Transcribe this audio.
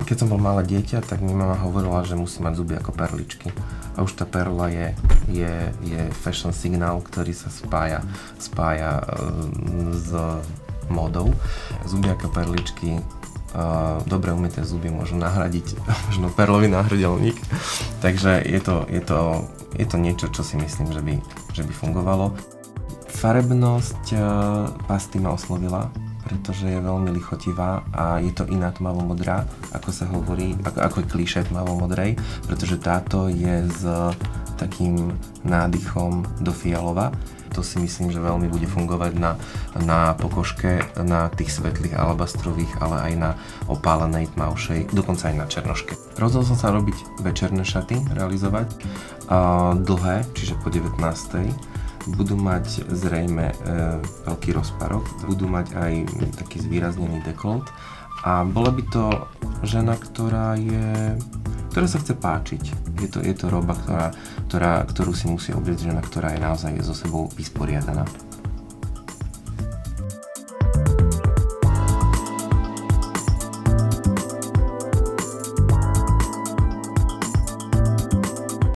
Keď som bol malé dieťa, tak mi mama hovorila, že musí mať zuby ako perličky. A už tá perla je fashion signál, ktorý sa spája s módou. Zuby ako perličky, dobre umyté zuby môžu nahradiť možno perlový náhrdelník. Takže je to niečo, čo si myslím, že by fungovalo. Farebnosť pasty ma oslovila, pretože je veľmi lichotivá a je to iná tmavomodrá, ako sa hovorí, ako je klíše tmavomodrej, pretože táto je s takým nádychom do fialova. To si myslím, že veľmi bude fungovať na pokožke, na tých svetlých alabastrových, ale aj na opálenej tmavšej, dokonca aj na černoške. Rozhodol som sa robiť večerné šaty, realizovať dlhé, čiže po 19. Budú mať zrejme veľký rozparok, budú mať aj taký zvýraznený dekolt a bola by to žena, ktorá sa chce páčiť. Je to roba, ktorú si musí obliecť žena, ktorá je naozaj so sebou vysporiadaná.